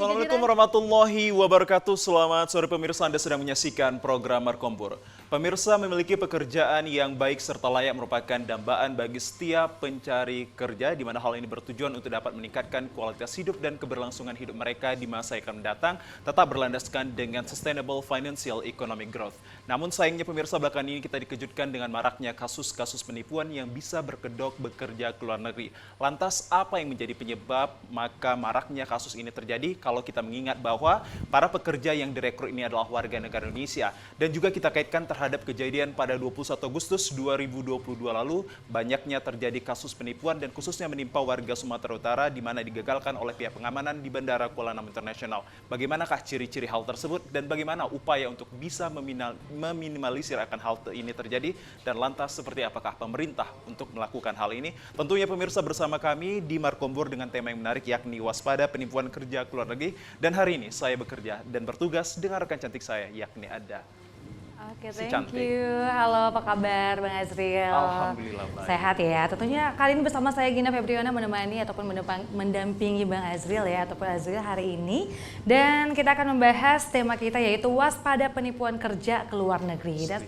Assalamualaikum warahmatullahi wabarakatuh. Selamat sore pemirsa, Anda sedang menyaksikan program Markompur. Pemirsa memiliki pekerjaan yang baik serta layak merupakan dambaan bagi setiap pencari kerja, di mana hal ini bertujuan untuk dapat meningkatkan kualitas hidup dan keberlangsungan hidup mereka di masa yang akan mendatang, tetap berlandaskan dengan sustainable financial economic growth. Namun sayangnya pemirsa, belakangan ini kita dikejutkan dengan maraknya kasus-kasus penipuan yang bisa berkedok bekerja ke luar negeri. Lantas apa yang menjadi penyebab maka maraknya kasus ini terjadi kalau kita mengingat bahwa para pekerja yang direkrut ini adalah warga negara Indonesia, dan juga kita kaitkan terhadap kejadian pada 21 Agustus 2022 lalu, banyaknya terjadi kasus penipuan dan khususnya menimpa warga Sumatera Utara di mana digagalkan oleh pihak pengamanan di Bandara Kuala Namu Internasional. Bagaimanakah ciri-ciri hal tersebut dan bagaimana upaya untuk bisa meminimalisir akan hal ini terjadi, dan lantas seperti apakah pemerintah untuk melakukan hal ini? Tentunya pemirsa bersama kami di Markompur dengan tema yang menarik, yakni waspada penipuan kerja ke luar negeri. Dan hari ini saya bekerja dan bertugas dengan rekan cantik saya, yakni Ada. Oke, thank you. Halo, apa kabar Bang Azril? Alhamdulillah baik. Sehat ya. Tentunya kali ini bersama saya Gina Febriana menemani ataupun mendampingi Bang Azril ya, ataupun Azril hari ini. Dan kita akan membahas tema kita yaitu waspada penipuan kerja ke luar negeri. Dan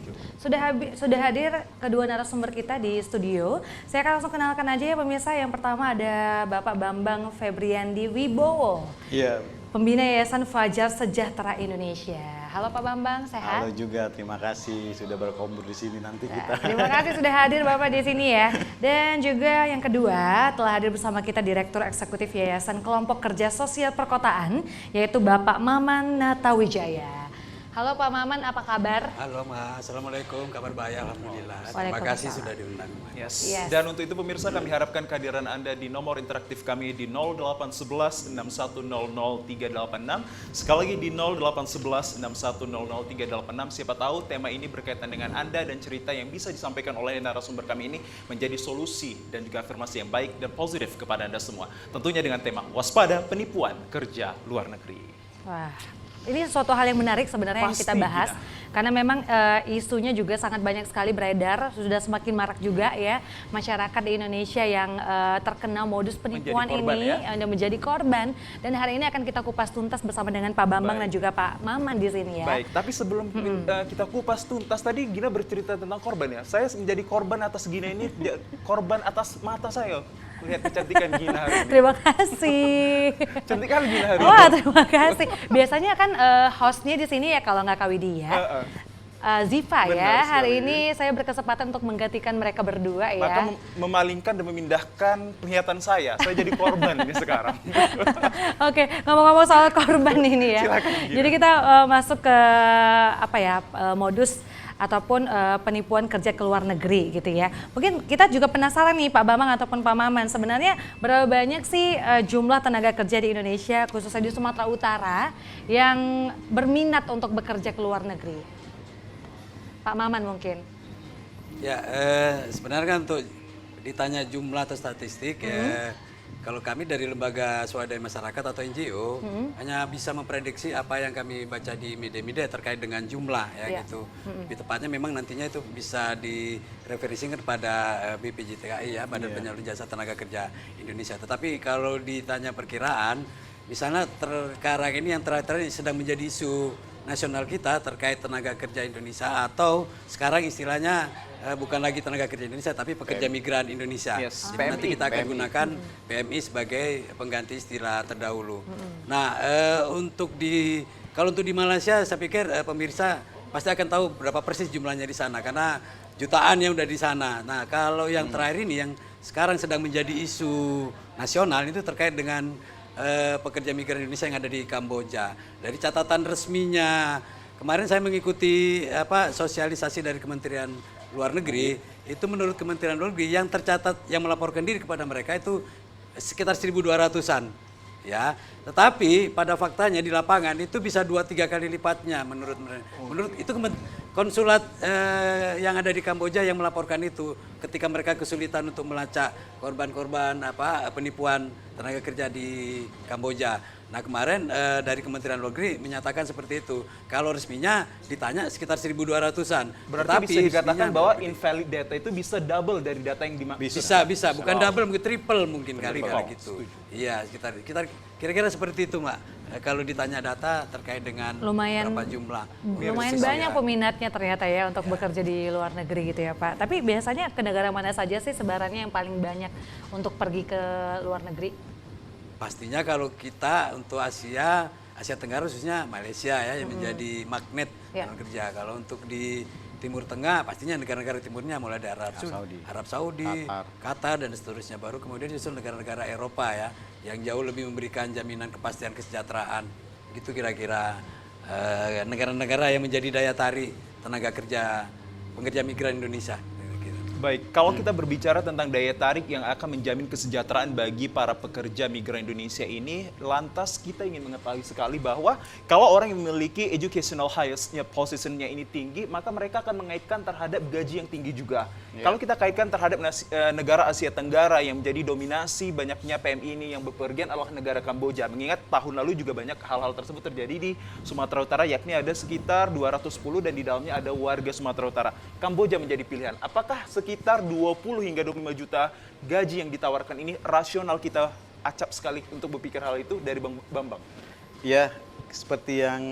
sudah hadir kedua narasumber kita di studio. Saya akan langsung kenalkan aja ya pemirsa. Yang pertama ada Bapak Bambang Febriandi Wibowo. Iya. Pembina Yayasan Fajar Sejahtera Indonesia. Halo Pak Bambang, sehat? Halo juga, terima kasih sudah berkumpul di sini nanti kita. Terima kasih sudah hadir Bapak di sini ya. Dan juga yang kedua telah hadir bersama kita Direktur Eksekutif Yayasan Kelompok Kerja Sosial Perkotaan, yaitu Bapak Maman Natawijaya. Halo Pak Maman, apa kabar? Halo Mas, Assalamualaikum, kabar baik, Alhamdulillah. Terima kasih sudah diundang. Yes. Dan untuk itu pemirsa, kami harapkan kehadiran Anda di nomor interaktif kami di 0811 6100 386. Sekali lagi di 0811 6100 386. Siapa tahu tema ini berkaitan dengan Anda dan cerita yang bisa disampaikan oleh narasumber kami ini menjadi solusi dan juga afirmasi yang baik dan positif kepada Anda semua. Tentunya dengan tema waspada penipuan kerja luar negeri. Wah, ini suatu hal yang menarik sebenarnya yang kita bahas. Karena memang isunya juga sangat banyak sekali beredar, sudah semakin marak juga ya masyarakat di Indonesia yang terkena modus penipuan ini, yang menjadi korban. Dan hari ini akan kita kupas tuntas bersama dengan Pak Bambang dan juga Pak Maman di sini ya. Baik, tapi sebelum kita kupas tuntas, tadi Gina bercerita tentang korban ya. Saya menjadi korban atas Gina ini, korban atas mata saya. Lihat kecantikan Gina hari ini. Terima kasih. Cantik kali Gina hari ini. Wah, terima kasih. Biasanya kan hostnya di sini ya kalau nggak Kak Widya. Ziva ya, hari ini saya berkesempatan untuk menggantikan mereka berdua ya. Maka memalingkan dan memindahkan penglihatan saya jadi korban ini sekarang. Oke, ngomong-ngomong soal korban ini ya. Silakan, jadi kita masuk ke apa ya, modus ataupun penipuan kerja ke luar negeri gitu ya. Mungkin kita juga penasaran nih Pak Bambang ataupun Pak Maman, sebenarnya berapa banyak sih jumlah tenaga kerja di Indonesia, khususnya di Sumatera Utara, yang berminat untuk bekerja ke luar negeri? Pak Maman mungkin. Ya, sebenarnya kan untuk ditanya jumlah atau statistik, ya, kalau kami dari lembaga swadaya masyarakat atau NGO hanya bisa memprediksi apa yang kami baca di media-media terkait dengan jumlah ya gitu. Lebih tepatnya memang nantinya itu bisa direferensikan kepada BPJTKI ya, Badan Penyalur Jasa Tenaga Kerja Indonesia. Tetapi kalau ditanya perkiraan, misalnya sekarang ini yang terakhir sedang menjadi isu nasional kita terkait tenaga kerja Indonesia, atau sekarang istilahnya bukan lagi tenaga kerja Indonesia tapi pekerja migran Indonesia. Jadi PMI, nanti kita akan gunakan PMI sebagai pengganti istilah terdahulu. Nah, kalau untuk di Malaysia saya pikir pemirsa pasti akan tahu berapa persis jumlahnya di sana karena jutaan yang udah di sana. Nah, kalau yang terakhir ini yang sekarang sedang menjadi isu nasional itu terkait dengan pekerja migran Indonesia yang ada di Kamboja. Dari catatan resminya, kemarin saya mengikuti sosialisasi dari Kementerian Luar Negeri, itu menurut Kementerian Luar Negeri yang tercatat yang melaporkan diri kepada mereka itu sekitar 1.200-an. Ya, tetapi pada faktanya di lapangan itu bisa 2-3 kali lipatnya menurut itu konsulat yang ada di Kamboja yang melaporkan itu ketika mereka kesulitan untuk melacak korban-korban penipuan tenaga kerja di Kamboja. Nah, kemarin dari Kementerian Luar Negeri menyatakan seperti itu. Kalau resminya ditanya sekitar 1.200-an. Berarti tapi bisa dikatakan bahwa invalid data itu bisa double dari data yang dimaksud. Bisa. Bukan double, mungkin triple mungkin kali gitu. Iya, kita kira-kira seperti itu, Mbak. kalau ditanya data terkait dengan Lumayan- berapa jumlah. Lumayan banyak peminatnya ternyata ya untuk bekerja di luar negeri gitu ya Pak. Tapi biasanya ke negara mana saja sih sebarannya yang paling banyak untuk pergi ke luar negeri? Pastinya kalau kita untuk Asia Tenggara khususnya Malaysia ya yang menjadi magnet Ya. dalam kerja. Kalau untuk di Timur Tengah pastinya negara-negara timurnya mulai dari Arab Saudi, Qatar dan seterusnya. Baru kemudian disusul negara-negara Eropa ya yang jauh lebih memberikan jaminan kepastian kesejahteraan. Gitu kira-kira negara-negara yang menjadi daya tarik tenaga kerja pekerja migran Indonesia. Baik, kalau kita berbicara tentang daya tarik yang akan menjamin kesejahteraan bagi para pekerja migran Indonesia ini, lantas kita ingin mengetahui sekali bahwa kalau orang yang memiliki educational highest-nya, position-nya ini tinggi, maka mereka akan mengaitkan terhadap gaji yang tinggi juga. Kalau kita kaitkan terhadap negara Asia Tenggara yang menjadi dominasi banyaknya PMI ini yang bepergian adalah negara Kamboja. Mengingat tahun lalu juga banyak hal-hal tersebut terjadi di Sumatera Utara, yakni ada sekitar 210 dan di dalamnya ada warga Sumatera Utara. Kamboja menjadi pilihan. Apakah sekitar 20 hingga 25 juta gaji yang ditawarkan ini rasional kita acap sekali untuk berpikir hal itu dari Bang Bambang? Ya, seperti yang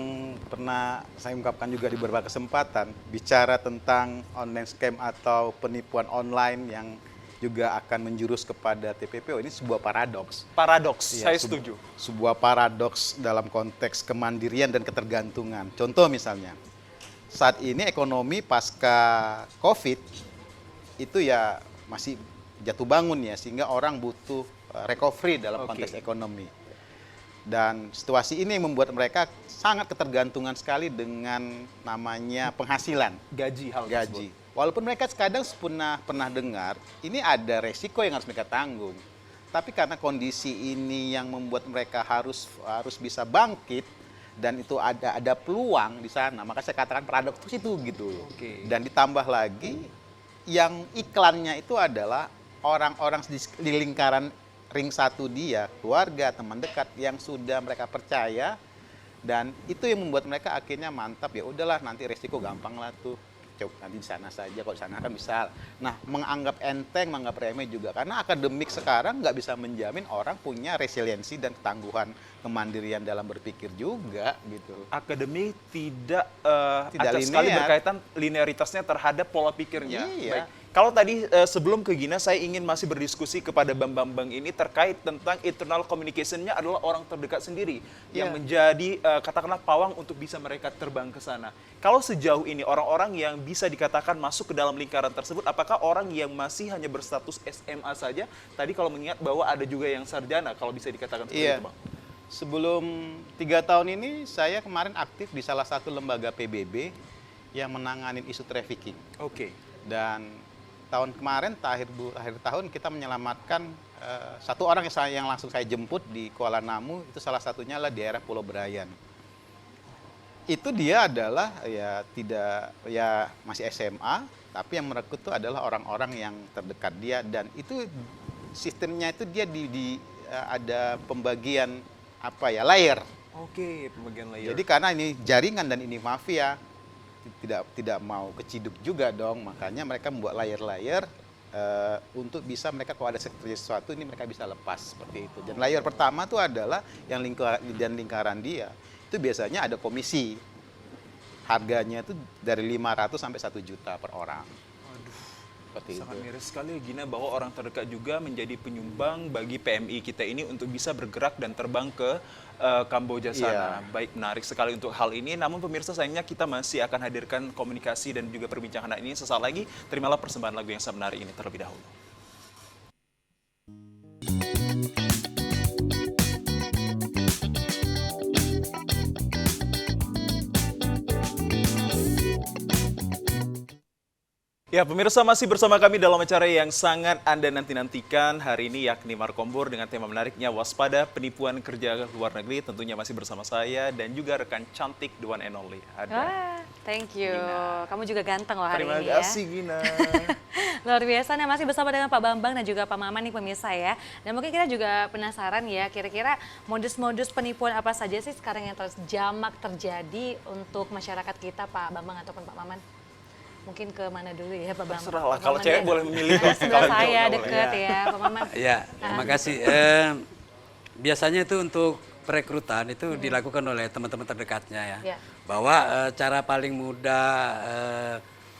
pernah saya ungkapkan juga di beberapa kesempatan, bicara tentang online scam atau penipuan online yang juga akan menjurus kepada TPPO, ini sebuah paradoks. Paradoks, Iya, saya setuju. Sebuah paradoks dalam konteks kemandirian dan ketergantungan. Contoh misalnya, saat ini ekonomi pasca COVID itu ya masih jatuh bangun ya, sehingga orang butuh recovery dalam konteks ekonomi. Dan situasi ini membuat mereka sangat ketergantungan sekali dengan namanya penghasilan. Gaji hal Gaji. tersebut. Walaupun mereka kadang pernah dengar, ini ada resiko yang harus mereka tanggung. Tapi karena kondisi ini yang membuat mereka harus bisa bangkit, dan itu ada peluang di sana, maka saya katakan paradoks itu gitu. Dan ditambah lagi, yang iklannya itu adalah orang-orang di lingkaran ring satu dia, keluarga, teman dekat yang sudah mereka percaya, dan itu yang membuat mereka akhirnya mantap, ya udahlah nanti resiko gampang lah tuh, coba nanti di sana saja, kalau di sana kan bisa. Nah, menganggap enteng, menganggap remeh juga, karena akademik sekarang nggak bisa menjamin orang punya resiliensi dan ketangguhan kemandirian dalam berpikir juga gitu. Akademi tidak Tidak acak sekali linear. berkaitan linearitasnya terhadap pola pikirnya. Iya. Baik. Kalau tadi sebelum ke Gina, saya ingin masih berdiskusi kepada Bang Bambang ini terkait tentang internal communication-nya adalah orang terdekat sendiri yang menjadi katakanlah pawang untuk bisa mereka terbang ke sana. Kalau sejauh ini orang-orang yang bisa dikatakan masuk ke dalam lingkaran tersebut, apakah orang yang masih hanya berstatus SMA saja? Tadi kalau mengingat bahwa ada juga yang sarjana, kalau bisa dikatakan seperti itu, Bang. Sebelum 3 tahun ini, saya kemarin aktif di salah satu lembaga PBB yang menangani isu trafficking. Oke. Dan tahun kemarin, akhir tahun, kita menyelamatkan satu orang yang langsung saya jemput di Kuala Namu, itu salah satunya adalah di daerah Pulau Berayan. Itu dia adalah masih SMA, tapi yang merekrut itu adalah orang-orang yang terdekat dia, dan itu sistemnya itu dia ada pembagian layer. Oke, pembagian layer. Jadi karena ini jaringan dan ini mafia, tidak mau keciduk juga dong, makanya mereka membuat layer-layer untuk bisa mereka kalau ada sesuatu ini mereka bisa lepas seperti itu. Dan layer pertama itu adalah yang lingkaran dia itu biasanya ada komisi, harganya itu dari 500 sampai 1 juta per orang. Sangat miris sekali Gina bahwa orang terdekat juga menjadi penyumbang bagi PMI kita ini untuk bisa bergerak dan terbang ke Kamboja sana. Baik, menarik sekali untuk hal ini. Namun pemirsa, sayangnya kita masih akan hadirkan komunikasi dan juga perbincangan ini sesaat lagi. Terimalah persembahan lagu yang sangat menarik ini terlebih dahulu. Ya, pemirsa, masih bersama kami dalam acara yang sangat Anda nanti-nantikan hari ini, yakni Markombur dengan tema menariknya waspada penipuan kerja luar negeri. Tentunya masih bersama saya dan juga rekan cantik the one and only. Thank you. Kamu juga ganteng loh hari Terima ini ya. kasih Gina. Luar biasa. Nah, masih bersama dengan Pak Bambang dan juga Pak Maman nih pemirsa ya. Dan mungkin kita juga penasaran ya, kira-kira modus-modus penipuan apa saja sih sekarang yang jamak terjadi untuk masyarakat kita, Pak Bambang ataupun Pak Maman? Mungkin ke mana dulu ya Pak Bambang? Terserah lah, Pak kalau Maman cewek ya. boleh memilih. Sebelah saya deket ya Pak Maman. Ya, terima kasih. Biasanya itu untuk perekrutan itu dilakukan oleh teman-teman terdekatnya ya. Ya. Bahwa cara paling mudah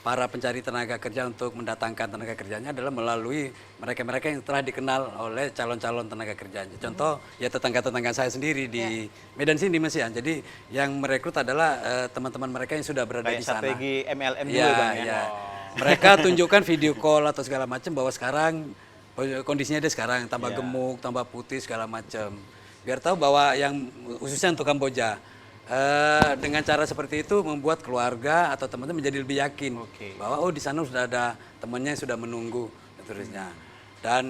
para pencari tenaga kerja untuk mendatangkan tenaga kerjanya adalah melalui mereka-mereka yang telah dikenal oleh calon-calon tenaga kerjanya. Contoh ya tetangga-tetangga saya sendiri di Medan sini Mas Ian. Jadi yang merekrut adalah teman-teman mereka yang sudah berada di Kayak sana. strategi MLM dulu Ya, Bang ya. ya. Mereka tunjukkan video call atau segala macam bahwa sekarang kondisinya dia sekarang tambah gemuk, tambah putih segala macam. Biar tahu bahwa yang khususnya untuk Kamboja dengan cara seperti itu membuat keluarga atau teman-teman menjadi lebih yakin bahwa oh di sana sudah ada temannya yang sudah menunggu dan seterusnya. Dan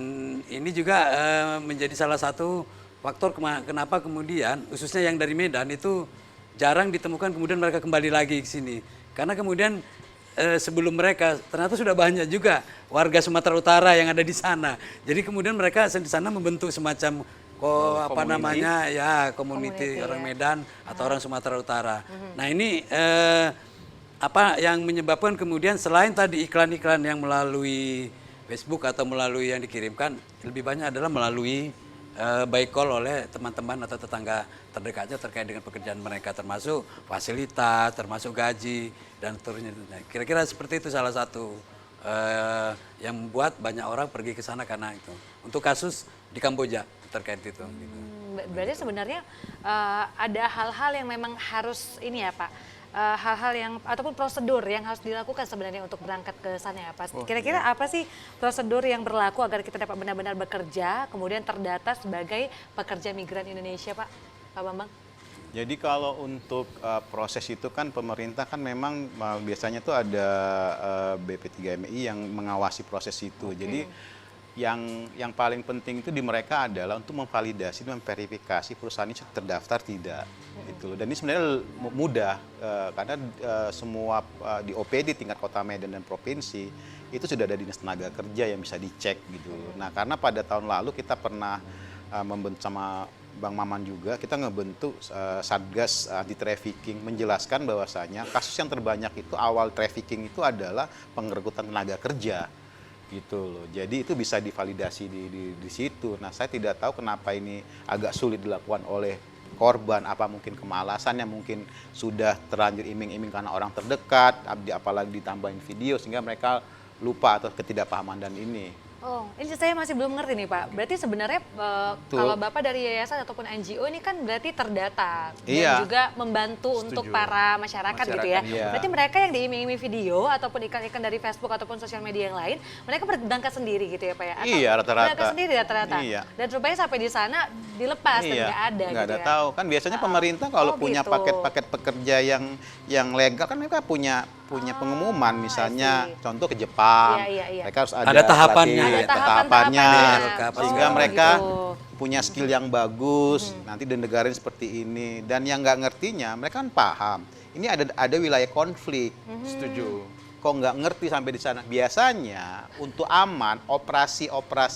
ini juga menjadi salah satu faktor kenapa kemudian khususnya yang dari Medan itu jarang ditemukan kemudian mereka kembali lagi ke sini. Karena kemudian sebelum mereka ternyata sudah banyak juga warga Sumatera Utara yang ada di sana. Jadi kemudian mereka di sana membentuk semacam community orang Medan atau orang Sumatera Utara. Nah ini apa yang menyebabkan kemudian selain tadi iklan-iklan yang melalui Facebook atau melalui yang dikirimkan, lebih banyak adalah melalui by call oleh teman-teman atau tetangga terdekatnya terkait dengan pekerjaan mereka, termasuk fasilitas, termasuk gaji dan seterusnya. Kira-kira seperti itu salah satu yang membuat banyak orang pergi ke sana karena itu. Untuk kasus di Kamboja terkait itu. Berarti sebenarnya ada hal-hal yang memang harus ini ya Pak, hal-hal yang ataupun prosedur yang harus dilakukan sebenarnya untuk berangkat ke sana ya Pak. Kira-kira apa sih prosedur yang berlaku agar kita dapat benar-benar bekerja kemudian terdata sebagai pekerja migran Indonesia Pak Bambang? Jadi kalau untuk proses itu kan pemerintah kan memang biasanya tuh ada BP3MI yang mengawasi proses itu. Jadi yang paling penting itu di mereka adalah untuk memvalidasi, memverifikasi perusahaan ini terdaftar tidak, gitu loh. Dan ini sebenarnya mudah karena semua di OPD tingkat kota Medan dan provinsi itu sudah ada dinas tenaga kerja yang bisa dicek gitu loh. Nah karena pada tahun lalu kita pernah membentuk sama Bang Maman juga, kita ngebentuk Satgas Anti Trafficking menjelaskan bahwasanya kasus yang terbanyak itu awal trafficking itu adalah penggerbukan tenaga kerja. Gitu loh. Jadi itu bisa divalidasi di situ. Nah, saya tidak tahu kenapa ini agak sulit dilakukan oleh korban, apa mungkin kemalasan yang mungkin sudah terlanjur iming-iming karena orang terdekat, apalagi ditambahin video sehingga mereka lupa atau ketidakpahaman dan ini. Oh, ini saya masih belum ngerti nih Pak. Berarti sebenarnya kalau Bapak dari yayasan ataupun NGO ini kan berarti terdata dan juga membantu untuk para masyarakat gitu ya. Iya. Berarti mereka yang diiming-iming video ataupun iklan-iklan dari Facebook ataupun sosial media yang lain, mereka berangkat sendiri gitu ya Pak ya? Atau Iya, rata-rata. berangkat sendiri rata-rata. Iya. Dan rupanya sampai di sana dilepas dan nggak ada nggak gitu ada ya. tahu kan biasanya pemerintah kalau punya gitu. paket-paket pekerja yang legal kan mereka punya pengumuman misalnya contoh ke Jepang mereka harus ada tahapannya, pelatihan, ada tahapannya sehingga Oh, mereka gitu. punya skill yang bagus nanti di negara ini seperti ini dan yang nggak ngertinya mereka kan paham ini ada wilayah konflik Setuju. kok nggak ngerti sampai di sana biasanya untuk aman operasi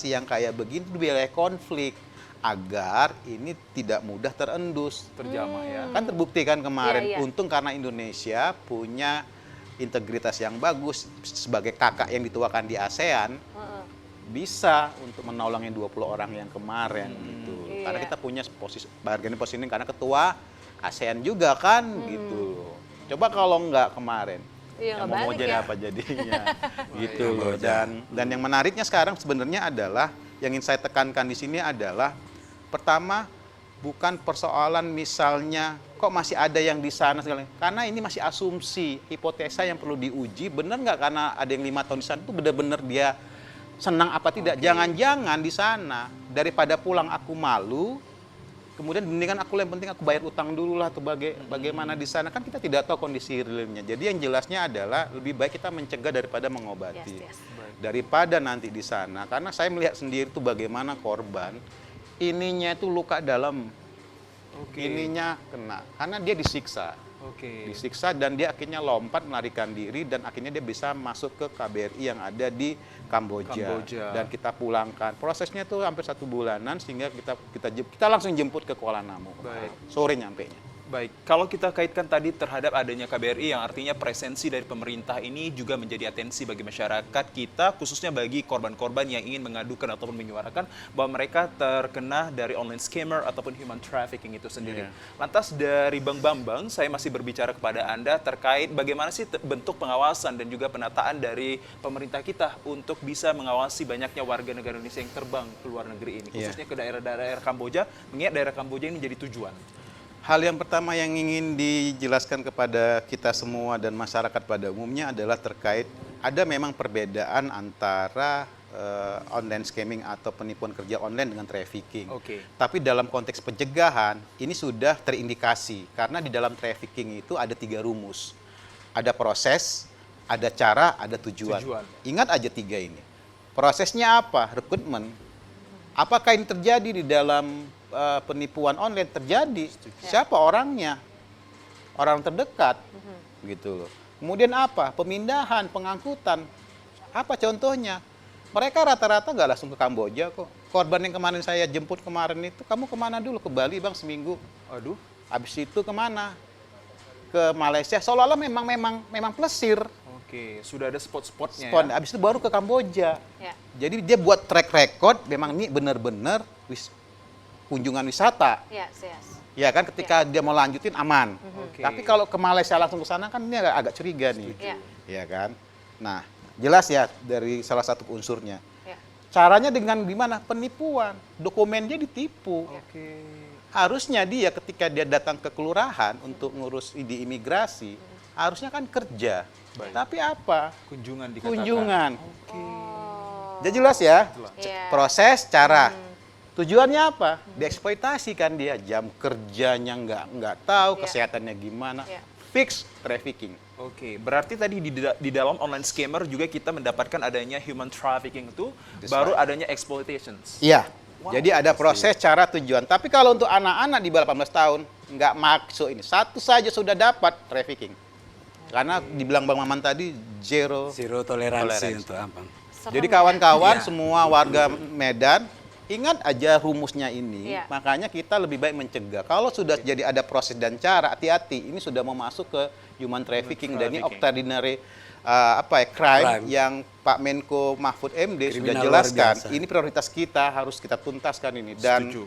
yang kayak begini di wilayah konflik agar ini tidak mudah terendus Terjamah ya. kan terbukti kan kemarin Iya, iya. untung karena Indonesia punya integritas yang bagus sebagai kakak yang dituakan di ASEAN bisa untuk menolongin 20 orang yang kemarin gitu karena kita punya bargaining positioning karena ketua ASEAN juga kan gitu coba kalau nggak kemarin Iya, yang nggak mau balik jadi ya. apa jadinya gitu loh dan yang menariknya sekarang sebenarnya adalah yang ingin saya tekankan di sini adalah pertama bukan persoalan misalnya kok masih ada yang di sana segala karena ini masih asumsi hipotesa yang perlu diuji benar nggak karena ada yang 5 tahun di sana itu benar-benar dia senang apa tidak jangan-jangan di sana daripada pulang aku malu kemudian mendingan aku yang penting aku bayar utang dulu lah atau bagaimana di sana kan kita tidak tahu kondisi realnya jadi yang jelasnya adalah lebih baik kita mencegah daripada mengobati daripada nanti di sana karena saya melihat sendiri tuh bagaimana korban ininya itu luka dalam ininya kena karena dia disiksa disiksa dan dia akhirnya lompat melarikan diri dan akhirnya dia bisa masuk ke KBRI yang ada di Kamboja. Dan kita pulangkan prosesnya itu hampir 1 bulanan sehingga kita langsung jemput ke Kuala Namu sore nyampenya. Baik, kalau kita kaitkan tadi terhadap adanya KBRI yang artinya presensi dari pemerintah ini juga menjadi atensi bagi masyarakat kita, khususnya bagi korban-korban yang ingin mengadukan ataupun menyuarakan bahwa mereka terkena dari online scammer ataupun human trafficking itu sendiri. Lantas dari Bang Bambang, saya masih berbicara kepada Anda terkait bagaimana sih bentuk pengawasan dan juga penataan dari pemerintah kita untuk bisa mengawasi banyaknya warga negara Indonesia yang terbang ke luar negeri ini, khususnya ke daerah-daerah Kamboja, mengingat daerah Kamboja ini menjadi tujuan. Hal yang pertama yang ingin dijelaskan kepada kita semua dan masyarakat pada umumnya adalah terkait ada memang perbedaan antara online scamming atau penipuan kerja online dengan trafficking. Oke. Tapi dalam konteks pencegahan ini sudah terindikasi karena di dalam trafficking itu ada 3 rumus. Ada proses, ada cara, ada tujuan. Ingat aja 3 ini. Prosesnya apa? Rekrutmen. Apakah ini terjadi di dalam penipuan online? Terjadi. Siapa orangnya? Orang terdekat. Gitu loh. Kemudian apa? Pemindahan, pengangkutan. Apa contohnya? Mereka rata-rata nggak langsung ke Kamboja kok. Korban yang kemarin saya jemput kemarin itu, kamu kemana dulu? Ke Bali bang seminggu. Aduh. Habis itu kemana? Ke Malaysia. Seolah-olah memang plesir. Oke, sudah ada spot-spotnya Spot. ya? Habis itu baru ke Kamboja. Ya. Jadi dia buat track record, memang ini benar-benar kunjungan wisata. Yes, yes. Ya kan, ketika dia mau lanjutin aman. Oke. Tapi kalau ke Malaysia langsung ke sana kan ini agak curiga nih. Ya. Ya kan. Nah, jelas ya dari salah satu unsurnya. Ya. Caranya dengan gimana? Penipuan. Dokumennya ditipu. Oke. Harusnya dia ketika dia datang ke kelurahan untuk ngurus di imigrasi, harusnya kan kerja. Baik. Tapi apa? Kunjungan dikatakan. Kunjungan. Oh. Jadi jelas ya. Iya. Proses, cara. Tujuannya apa? Dieksploitasi kan dia, jam kerjanya nggak tahu, Iya. kesehatannya gimana. Iya. Fix trafficking. Oke, berarti tadi di dalam online scammer juga kita mendapatkan adanya human trafficking itu, That's baru right. adanya exploitations. Iya. Jadi ada proses, cara, tujuan. Tapi kalau untuk anak-anak di bawah 18 tahun nggak masuk ini. Satu saja sudah dapat trafficking. Karena dibilang Bang Maman tadi zero. Zero toleransi Toleransi. untuk apa? Serem Jadi ya. kawan-kawan Iya. semua warga Medan ingat aja rumusnya ini. Iya. Makanya kita lebih baik mencegah. Kalau sudah jadi ada proses dan cara, hati-hati. Ini sudah mau masuk ke human trafficking dan ini trafficking. ordinary crime Crime. yang Pak Menko Mahfud MD sudah Kriminal luar jelaskan. biasa. Ini prioritas kita, harus kita tuntaskan ini. Dan Setuju.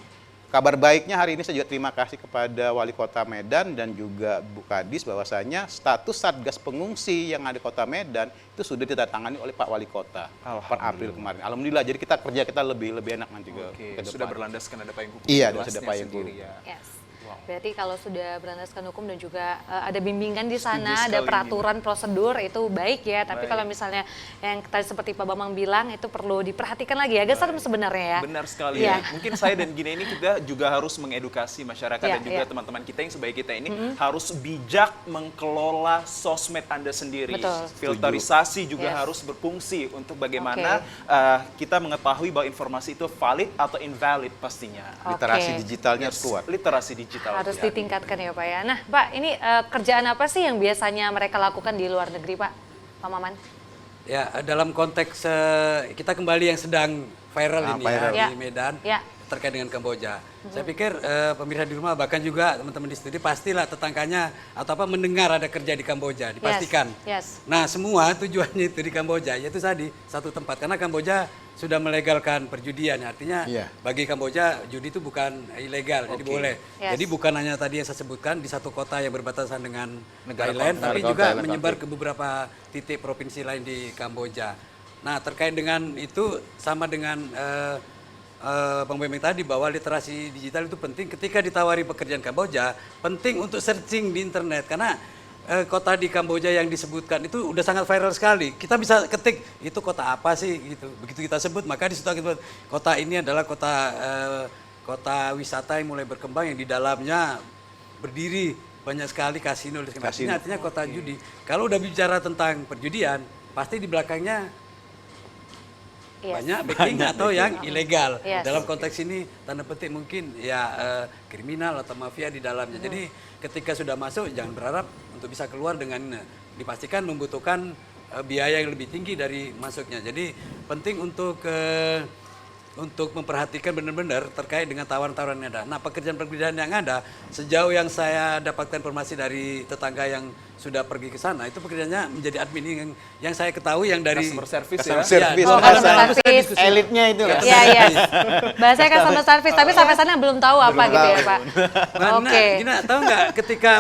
kabar baiknya hari ini saya juga terima kasih kepada Wali Kota Medan dan juga Bu Kadis bahwasanya status Satgas Pengungsi yang ada di Kota Medan itu sudah ditandatangani oleh Pak Wali Kota per April kemarin. Alhamdulillah, jadi kita kerja kita lebih enak nanti ke Oke, depan. sudah berlandaskan ada payung hukum. Iya, jelasnya sudah payung sendiri hukum. ya. Yes. Berarti kalau sudah berlandaskan hukum dan juga ada bimbingan di Setuju sana, ada sekali peraturan prosedur itu baik ya. Tapi Baik. kalau misalnya yang tadi seperti Pak Bambang bilang itu perlu diperhatikan lagi agak serem sebenarnya ya. Benar sekali Iya. ya. Mungkin saya dan Gina ini kita juga harus mengedukasi masyarakat Iya, dan juga iya. teman-teman kita yang sebaik kita ini harus bijak mengelola sosmed Anda sendiri. Betul. Filterisasi juga Yes. harus berfungsi untuk bagaimana kita mengetahui bahwa informasi itu valid atau invalid pastinya. Literasi Oke. digitalnya harus kuat. Literasi digital. Harus ya. ditingkatkan ya Pak ya. Nah Pak, ini kerjaan apa sih yang biasanya mereka lakukan di luar negeri Pak? Pak Maman? Ya, dalam konteks kita kembali yang sedang viral ini viral. ya, Ya. di Medan Ya. terkait dengan Kamboja. Saya pikir pemirsa di rumah bahkan juga teman-teman di studi pastilah tetangganya atau apa mendengar ada kerja di Kamboja, dipastikan. Yes. Nah, semua tujuannya itu di Kamboja yaitu tadi satu tempat karena Kamboja sudah melegalkan perjudian. Artinya Iya. bagi Kamboja judi itu bukan ilegal, jadi boleh. Yes. Jadi bukan hanya tadi yang saya sebutkan di satu kota yang berbatasan dengan Negara Thailand, tapi Thailand, juga Thailand, menyebar ke beberapa titik provinsi lain di Kamboja. Nah, terkait dengan itu sama dengan Bang Bemeng tadi bahwa literasi digital itu penting ketika ditawari pekerjaan Kamboja, penting untuk searching di internet karena kota di Kamboja yang disebutkan itu udah sangat viral sekali. Kita bisa ketik itu kota apa sih gitu. Begitu kita sebut maka di situ kita sebut kota ini adalah kota wisata yang mulai berkembang yang di dalamnya berdiri banyak sekali kasino. Ini artinya kota judi. Kalau udah bicara tentang perjudian, pasti di belakangnya Yes. banyak backing atau yang ilegal. Yes. Dalam konteks ini tanda petik mungkin ya kriminal atau mafia di dalamnya. Jadi ketika sudah masuk jangan berharap untuk bisa keluar dengan dipastikan membutuhkan biaya yang lebih tinggi dari masuknya. Jadi penting untuk untuk memperhatikan benar-benar terkait dengan tawaran-tawaran yang ada. Nah, pekerjaan-pekerjaan yang ada, sejauh yang saya dapatkan informasi dari tetangga yang sudah pergi ke sana, itu pekerjaannya menjadi admin yang saya ketahui yang dari Customer service Customer ya. service. Oh, bahasa customer service. elitnya itu kan. Iya, iya. Bahasanya customer service, tapi sampai sana belum tahu apa gitu ya, Pak. Karena Oke. gini, tahu nggak ketika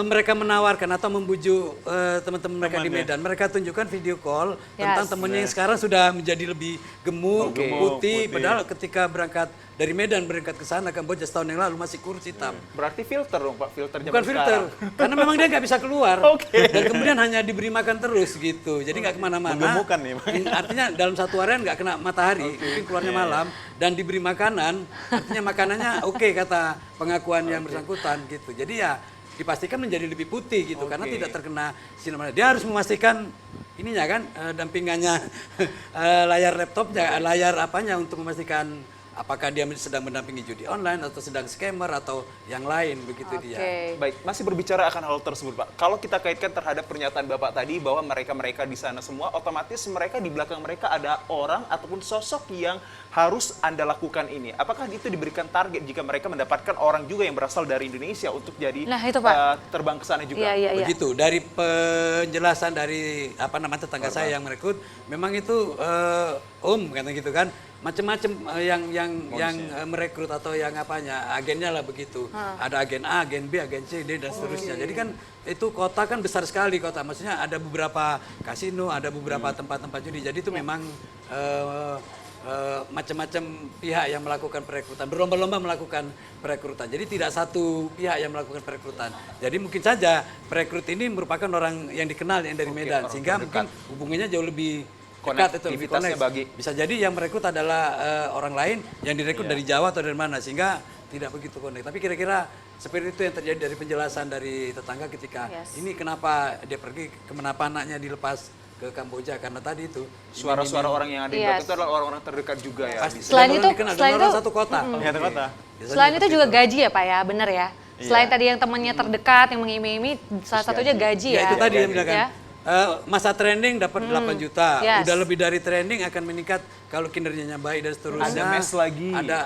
mereka menawarkan atau membujuk teman-teman mereka di Medan, mereka tunjukkan video call tentang temennya yang sekarang sudah menjadi lebih gemuk, putih, padahal ketika berangkat dari Medan berangkat ke sana Kamboja setahun yang lalu masih kurus hitam. Berarti filter dong Pak, filter zaman Bukan filter, sekarang. karena memang dia nggak bisa keluar dan kemudian hanya diberi makan terus gitu, jadi nggak kemana-mana. Menggemukkan nih, Pak. Artinya dalam satu harian nggak kena matahari, mungkin keluarnya malam dan diberi makanan, artinya makanannya oke kata pengakuan yang bersangkutan gitu. Jadi ya dipastikan menjadi lebih putih gitu karena tidak terkena sinar. Dia harus memastikan ininya kan dampingannya layar laptopnya, layar apanya untuk memastikan apakah dia sedang mendampingi judi online atau sedang scammer atau yang lain begitu dia. Baik, masih berbicara akan hal tersebut Pak. Kalau kita kaitkan terhadap pernyataan Bapak tadi bahwa mereka-mereka di sana semua, otomatis mereka di belakang mereka ada orang ataupun sosok yang harus Anda lakukan ini. Apakah itu diberikan target jika mereka mendapatkan orang juga yang berasal dari Indonesia untuk jadi Nah, itu, Pak. terbang ke sana juga? Iya, iya, iya. Begitu, dari penjelasan dari tetangga saya yang merekrut, memang itu kata gitu kan, macam-macam yang merekrut atau yang apanya, agennya lah begitu. Ada agen A, agen B, agen C, D dan seterusnya. Jadi kan itu kota kan besar sekali kota. Maksudnya ada beberapa kasino, ada beberapa tempat-tempat judi. Jadi itu memang macam-macam pihak yang melakukan perekrutan, berlomba-lomba melakukan perekrutan. Jadi tidak satu pihak yang melakukan perekrutan. Jadi mungkin saja perekrut ini merupakan orang yang dikenal yang dari Medan, sehingga mungkin hubungannya jauh lebih dekat, itu lebih Konektivitasnya connect. Bisa jadi yang merekrut adalah orang lain yang direkrut dari Jawa atau dari mana, sehingga tidak begitu connect. Tapi kira-kira seperti itu yang terjadi dari penjelasan dari tetangga ketika ini kenapa dia pergi, kenapa anaknya dilepas ke Kamboja, karena tadi itu Suara-suara orang yang ada di belakang itu adalah orang-orang terdekat juga ya. pasti Selain orang itu- dikenal, dan selain orang itu- satu kota. Satu kota. Selain itu juga gaji ya Pak ya, benar ya? Selain tadi yang temannya terdekat, yang mengimimi, salah satunya gaji ya? Ya itu tadi yang bilang kan. Ya. Masa training dapat 8 juta, Yes. udah lebih dari training akan meningkat kalau kinerjanya baik dan seterusnya. Ada mes lagi. Ada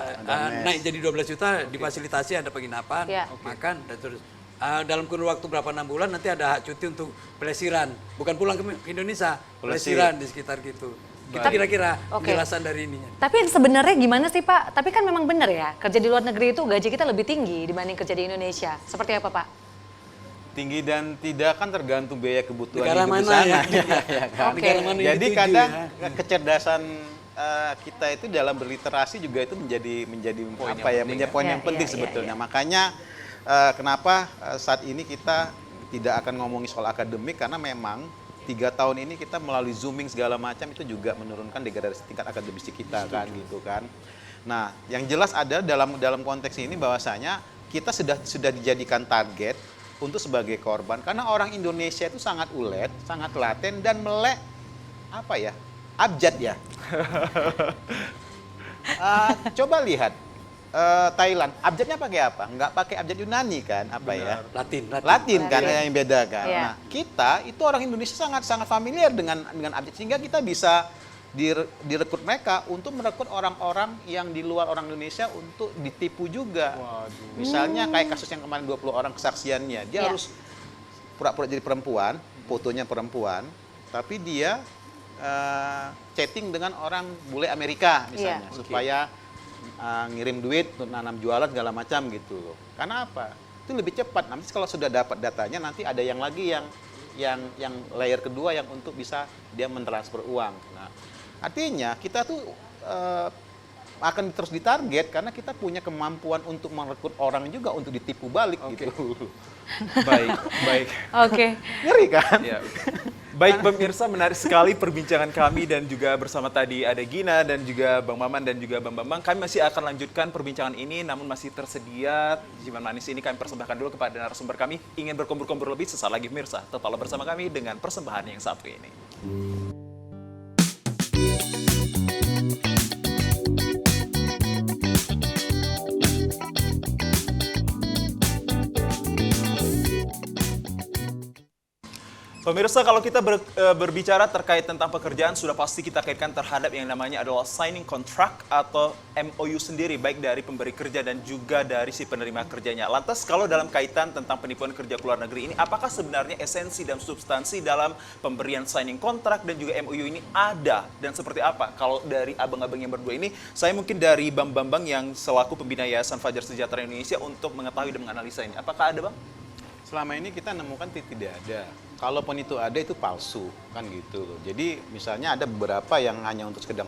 naik jadi 12 juta, difasilitasi, ada penginapan, Ya. makan dan terus. Dalam kurun waktu berapa 6 bulan nanti ada hak cuti untuk pelesiran, bukan pulang ke Indonesia, pelesiran di sekitar gitu. Itu kira-kira penjelasan dari ininya. Tapi sebenarnya gimana sih Pak? Tapi kan memang benar ya, kerja di luar negeri itu gaji kita lebih tinggi dibanding kerja di Indonesia. Seperti apa Pak? Tinggi dan tidak kan tergantung biaya kebutuhan Negara hidup di mana sana. ya? Ya kan? Oke. Negara mana yang Jadi dituju kadang ya? kecerdasan kita itu dalam berliterasi juga itu menjadi poin yang penting sebetulnya. Makanya kenapa saat ini kita tidak akan ngomongin soal akademik, karena memang 3 tahun ini kita melalui zooming segala macam itu juga menurunkan degradasi tingkat akademisi kita kan gitu kan. Nah, yang jelas ada dalam konteks ini bahwasanya kita sudah dijadikan target untuk sebagai korban karena orang Indonesia itu sangat ulet, sangat telaten dan melek abjad ya. Coba lihat Thailand, abjadnya pakai apa? Nggak pakai abjad Yunani kan, Latin kan yang beda kan. Iya. Nah, kita itu orang Indonesia sangat familiar dengan abjad, sehingga kita bisa direkrut mereka untuk merekrut orang-orang yang di luar orang Indonesia untuk ditipu juga. Misalnya kayak kasus yang kemarin 20 orang kesaksiannya, dia harus pura-pura jadi perempuan, fotonya perempuan, tapi dia chatting dengan orang bule Amerika misalnya, supaya ngirim duit untuk nanam jualan segala macam gitu. Karena apa? Itu lebih cepat. Nanti kalau sudah dapat datanya, nanti ada yang lagi yang layer kedua yang untuk bisa dia mentransfer uang. Nah, artinya kita tuh akan terus ditarget karena kita punya kemampuan untuk merekrut orang juga untuk ditipu balik gitu. Baik. Oke. Ngeri kan? Ya. Baik pemirsa, menarik sekali perbincangan kami dan juga bersama tadi ada Gina dan juga Bang Maman dan juga Bang Bambang. Kami masih akan lanjutkan perbincangan ini, namun masih tersedia Jimat Manis ini kami persembahkan dulu kepada narasumber kami. Ingin berkumpul-kumpul lebih sesaat lagi pemirsa. Tetaplah bersama kami dengan persembahan yang satu ini. Pemirsa, kalau kita berbicara terkait tentang pekerjaan, sudah pasti kita kaitkan terhadap yang namanya adalah signing contract atau MOU sendiri, baik dari pemberi kerja dan juga dari si penerima kerjanya. Lantas, kalau dalam kaitan tentang penipuan kerja ke luar negeri ini, apakah sebenarnya esensi dan substansi dalam pemberian signing contract dan juga MOU ini ada? Dan seperti apa? Kalau dari abang-abang yang berdua ini, saya mungkin dari Bang Bambang yang selaku pembina Yayasan Fajar Sejahtera Indonesia untuk mengetahui dan menganalisa ini. Apakah ada, Bang? Selama ini kita nemukan tidak ada. Kalaupun itu ada, itu palsu, kan gitu loh. Jadi misalnya ada beberapa yang hanya untuk sekedar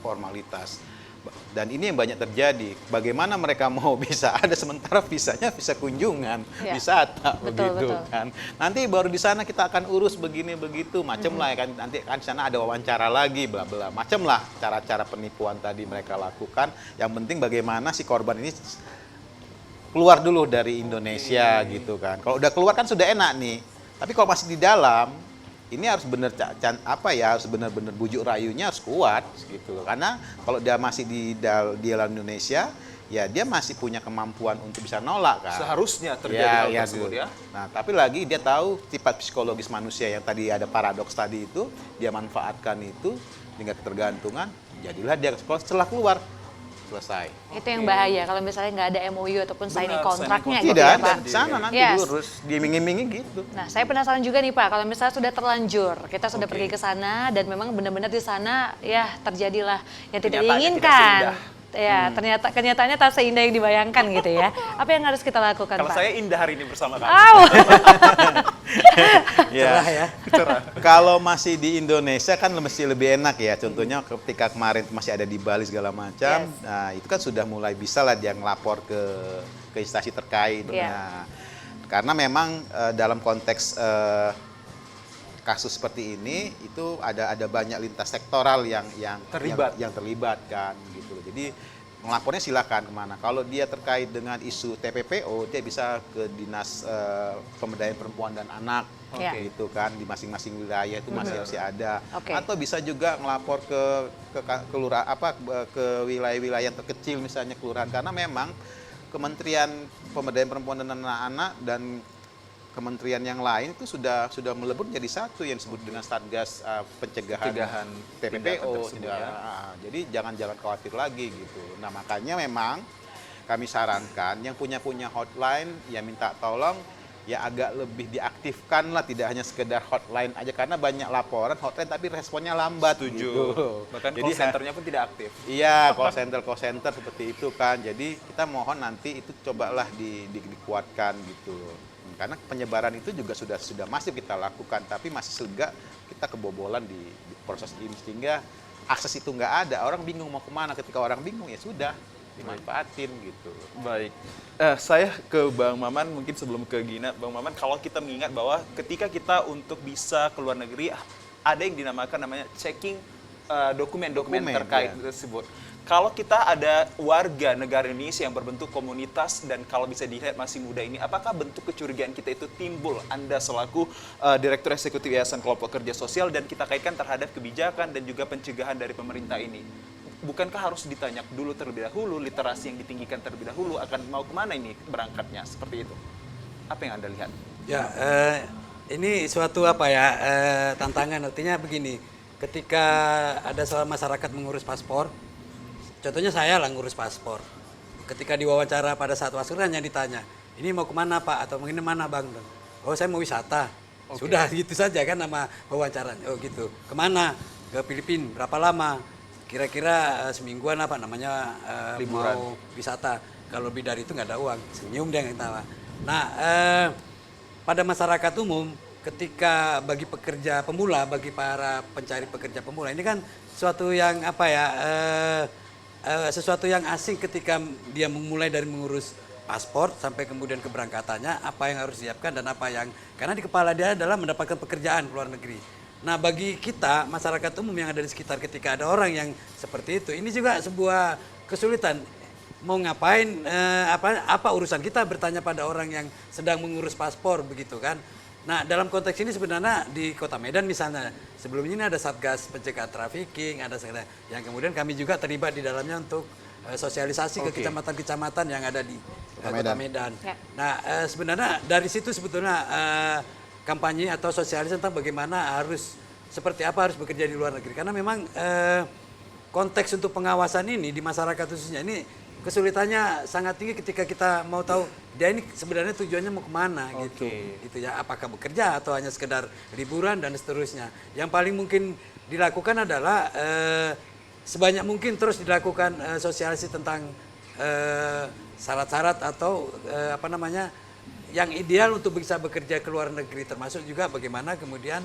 formalitas. Dan ini yang banyak terjadi. Bagaimana mereka mau bisa ada sementara visanya visa kunjungan, Ya. wisata, Betul, begitu betul. kan. Nanti baru di sana kita akan urus begini begitu, macam lah ya kan. Nanti kan di sana ada wawancara lagi, bla bla, macam lah cara-cara penipuan tadi mereka lakukan. Yang penting bagaimana si korban ini keluar dulu dari Indonesia gitu kan. Kalau udah keluar kan sudah enak nih. Tapi kalau masih di dalam, ini harus harus benar-benar bujuk rayunya harus kuat gitu loh. Karena kalau dia masih di dalam Indonesia, ya dia masih punya kemampuan untuk bisa nolak kan. Seharusnya terjadi hal tersebut gitu. ya. Nah, tapi lagi dia tahu sifat psikologis manusia yang tadi ada paradoks tadi itu, dia manfaatkan itu dengan ketergantungan, jadilah dia setelah keluar selesai. Itu yang bahaya kalau misalnya nggak ada MOU ataupun signing Benar, kontraknya signing gitu Tidak ya ada Pak. di sana nanti Yes. diurus, diiming-imingi gitu. Nah, saya penasaran juga nih Pak, kalau misalnya sudah terlanjur, kita sudah Oke. pergi ke sana dan memang benar-benar di sana ya terjadilah yang tidak Kenyataannya diinginkan. tidak seindah. Ya, ternyata kenyataannya tak seindah yang dibayangkan gitu ya. Apa yang harus kita lakukan Kalau Pak? saya indah hari ini bersama kamu. Au. Ya. Cerah ya. Kalau masih di Indonesia kan mesti lebih enak ya. Contohnya ketika kemarin masih ada di Bali segala macam, Yes. nah itu kan sudah mulai bisa lah dia ngelapor ke instansi terkait. Iya. Nah, karena memang dalam konteks kasus seperti ini itu ada banyak lintas sektoral yang Terlibat. yang terlibat kan gitu. Jadi melapornya silakan kemana. Kalau dia terkait dengan isu TPPO, dia bisa ke Dinas Pemberdayaan Perempuan dan Anak, Ya. gitu kan, di masing-masing wilayah itu masih ada. Oke. Atau bisa juga ngelapor ke lurah ke wilayah-wilayah yang terkecil misalnya kelurahan, karena memang Kementerian Pemberdayaan Perempuan dan Anak dan kementerian yang lain itu sudah melebur jadi satu yang disebut dengan Satgas pencegahan Pencegahan tindakan TPPO. tersebut, ya. Jadi jangan khawatir lagi gitu. Nah, makanya memang kami sarankan yang punya hotline ya minta tolong ya agak lebih diaktifkan lah, tidak hanya sekedar hotline aja, karena banyak laporan hotline tapi responnya lambat. Setuju. Gitu. Bahkan Jadi call centernya pun tidak aktif. Iya, call center seperti itu kan. Jadi kita mohon nanti itu cobalah dikuatkan gitu. Karena penyebaran itu juga sudah masif kita lakukan, tapi masih lega kita kebobolan di proses ini sehingga akses itu nggak ada. Orang bingung mau kemana. Ketika orang bingung ya sudah dimanfaatin gitu. Baik, saya ke Bang Maman mungkin sebelum ke Gina. Bang Maman, kalau kita mengingat bahwa ketika kita untuk bisa ke luar negeri ada yang dinamakan namanya checking dokumen terkait ya. tersebut. Kalau kita ada warga negara Indonesia yang berbentuk komunitas dan kalau bisa dilihat masih muda ini, apakah bentuk kecurigaan kita itu timbul? Anda selaku Direktur Eksekutif Yayasan Kelompok Kerja Sosial dan kita kaitkan terhadap kebijakan dan juga pencegahan dari pemerintah ini. Bukankah harus ditanya dulu terlebih dahulu, literasi yang ditinggikan terlebih dahulu, akan mau kemana ini berangkatnya, seperti itu? Apa yang Anda lihat? Ya, ini suatu tantangan. Artinya begini, ketika ada seorang masyarakat mengurus paspor, contohnya saya lah ngurus paspor. Ketika diwawancara pada saat waskur hanya ditanya, ini mau kemana Pak? Atau mungkin mana Bang? Oh saya mau wisata. Sudah gitu saja kan nama wawancaranya. Oh gitu. Kemana? Ke Filipina. Berapa lama? Kira-kira semingguan apa namanya Liburan. mau wisata. Kalau lebih dari itu nggak ada uang. Senyum dia yang tawa. Nah pada masyarakat umum ketika bagi pekerja pemula, bagi para pencari pekerja pemula ini kan suatu yang sesuatu yang asing ketika dia memulai dari mengurus paspor sampai kemudian keberangkatannya, apa yang harus disiapkan dan apa yang, karena di kepala dia adalah mendapatkan pekerjaan ke luar negeri. Nah bagi kita masyarakat umum yang ada di sekitar ketika ada orang yang seperti itu, ini juga sebuah kesulitan. Mau ngapain, apa urusan kita bertanya pada orang yang sedang mengurus paspor begitu kan. Nah dalam konteks ini sebenarnya di Kota Medan misalnya, sebelum ini ada Satgas Pencegahan Trafficking, ada segala yang kemudian kami juga terlibat di dalamnya untuk sosialisasi ke kecamatan-kecamatan yang ada di Kota Medan. Ya. Nah sebenarnya dari situ sebetulnya kampanye atau sosialisasi tentang bagaimana seperti apa harus bekerja di luar negeri. Karena memang konteks untuk pengawasan ini di masyarakat khususnya ini kesulitannya sangat tinggi ketika kita mau tahu dia ini sebenarnya tujuannya mau kemana gitu. Gitu ya, apakah bekerja atau hanya sekedar liburan dan seterusnya. Yang paling mungkin dilakukan adalah sebanyak mungkin terus dilakukan sosialisasi tentang syarat-syarat atau yang ideal untuk bisa bekerja ke luar negeri, termasuk juga bagaimana kemudian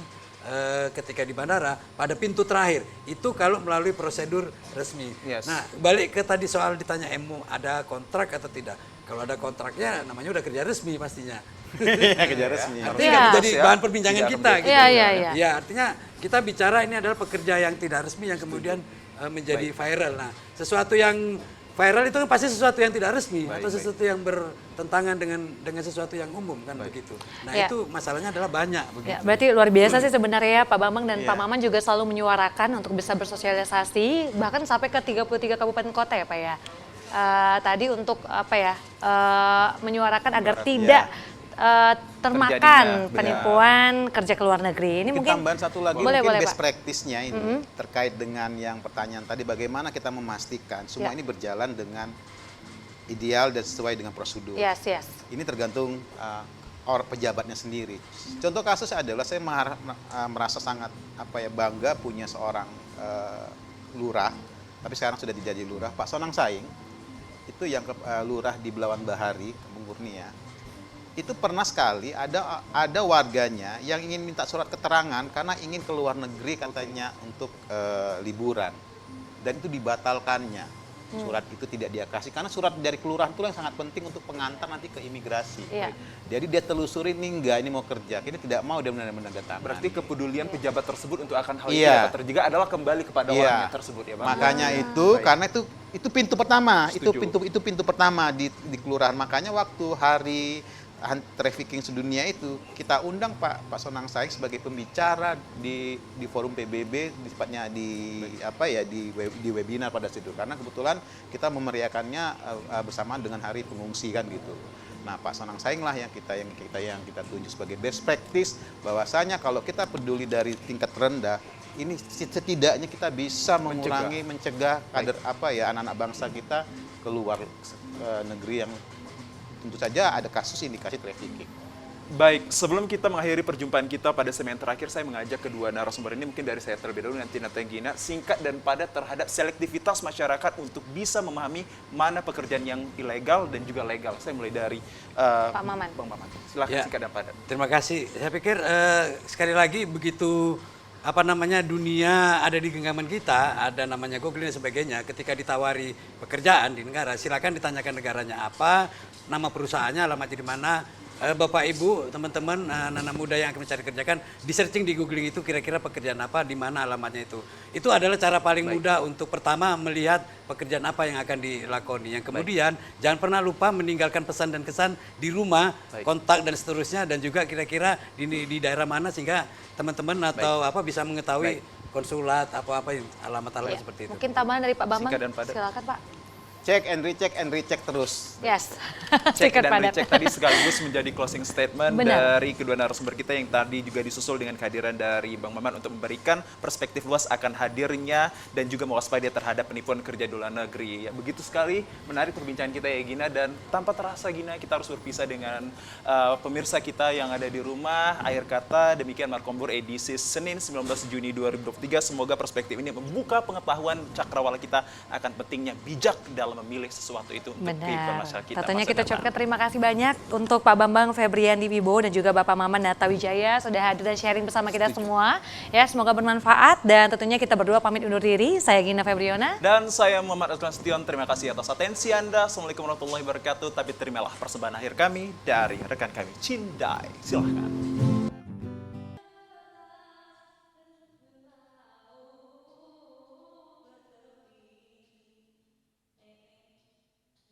ketika di bandara pada pintu terakhir itu kalau melalui prosedur resmi. Yes. Nah, balik ke tadi soal ditanya ada kontrak atau tidak. Kalau ada kontraknya namanya udah kerja resmi pastinya. Kerja resmi. Artinya kan jadi bahan perbincangan kita gitu. Iya. Ya, artinya kita bicara ini adalah pekerja yang tidak resmi yang kemudian menjadi viral. Nah, sesuatu yang viral itu kan pasti sesuatu yang tidak resmi atau sesuatu yang bertentangan dengan sesuatu yang umum kan begitu. Nah, itu masalahnya adalah banyak begitu. Ya, berarti luar biasa sih sebenarnya ya Pak Bambang dan Pak Maman juga selalu menyuarakan untuk bisa bersosialisasi bahkan sampai ke 33 kabupaten kota ya Pak ya. Tadi untuk menyuarakan agar tidak termakan penipuan kerja ke luar negeri. Ini mungkin tambahan satu lagi boleh, mungkin boleh, best Pak. practice-nya ini terkait dengan yang pertanyaan tadi bagaimana kita memastikan semua ini berjalan dengan ideal dan sesuai dengan prosedur. Yes. Ini tergantung pejabatnya sendiri. Contoh kasus adalah saya merasa sangat bangga punya seorang lurah, tapi sekarang sudah tidak jadi lurah, Pak Sonang Saing. Itu yang lurah di Belawan Bahari, Kampung Kurnia. Itu pernah sekali ada warganya yang ingin minta surat keterangan karena ingin ke luar negeri katanya untuk liburan, dan itu dibatalkannya. Surat itu tidak dia kasih karena surat dari kelurahan itu yang sangat penting untuk pengantar nanti ke imigrasi. Jadi dia telusuri ini mau kerja, ini tidak mau dia menandatangani. Berarti kepedulian pejabat tersebut untuk akan hal ini dapat terjaga adalah kembali kepada orangnya tersebut ya Bang. Makanya karena itu pintu pertama, itu pintu pertama di kelurahan. Makanya waktu hari trafficking sedunia itu kita undang Pak Sonang Saing sebagai pembicara di forum PBB, tepatnya di webinar pada situ karena kebetulan kita memeriahkannya bersamaan dengan Hari Pengungsi kan gitu. Nah, Pak Sonang Saing lah yang kita tunjuk sebagai best practice bahwasanya kalau kita peduli dari tingkat rendah ini setidaknya kita bisa mencegah kader anak-anak bangsa kita keluar negeri yang tentu saja ada kasus indikasi trafficking. Baik, sebelum kita mengakhiri perjumpaan kita pada segmen terakhir, saya mengajak kedua narasumber ini mungkin dari saya terlebih dahulu, nanti Gina, singkat dan padat terhadap selektivitas masyarakat untuk bisa memahami mana pekerjaan yang ilegal dan juga legal. Saya mulai dari Pak Maman. Bang Maman. Silakan singkat dan padat. Terima kasih. Saya pikir sekali lagi begitu dunia ada di genggaman kita, ada namanya Google dan sebagainya. Ketika ditawari pekerjaan di negara, silakan ditanyakan negaranya apa, nama perusahaannya, alamatnya di mana. Bapak Ibu, teman-teman, anak-anak muda yang akan mencari kerja kan di searching di googling itu kira-kira pekerjaan apa, di mana alamatnya itu. Itu adalah cara paling mudah untuk pertama melihat pekerjaan apa yang akan dilakoni. Yang kemudian jangan pernah lupa meninggalkan pesan dan kesan di rumah, kontak dan seterusnya, dan juga kira-kira di daerah mana sehingga teman-teman atau bisa mengetahui konsulat apa alamat-alamat seperti itu. Mungkin tambahan dari Pak Bambang, padat. silakan Pak. Cek and recheck terus. Yes. Cek dan recheck tadi sekaligus menjadi closing statement dari kedua narasumber kita yang tadi juga disusul dengan kehadiran dari Bang Maman untuk memberikan perspektif luas akan hadirnya dan juga mewaspadai terhadap penipuan kerja di luar negeri. Ya, begitu sekali menarik perbincangan kita ya Gina, dan tanpa terasa Gina kita harus berpisah dengan pemirsa kita yang ada di rumah. Akhir kata demikian Markombur edisi Senin 19 Juni 2023. Semoga perspektif ini membuka pengetahuan cakrawala kita akan pentingnya bijak dalam memilih sesuatu itu untuk kehidupan masyarakat kita. Tentunya kita ucapkan terima kasih banyak untuk Pak Bambang Febriandi Wibowo dan juga Bapak Maman Nata Wijaya sudah hadir dan sharing bersama kita semua. Ya, semoga bermanfaat dan tentunya kita berdua pamit undur diri. Saya Gina Febriona. Dan saya Muhammad Azlan Setion. Terima kasih atas atensi Anda. Assalamualaikum warahmatullahi wabarakatuh. Tapi terimalah persembahan akhir kami dari rekan kami Cindai. Silahkan.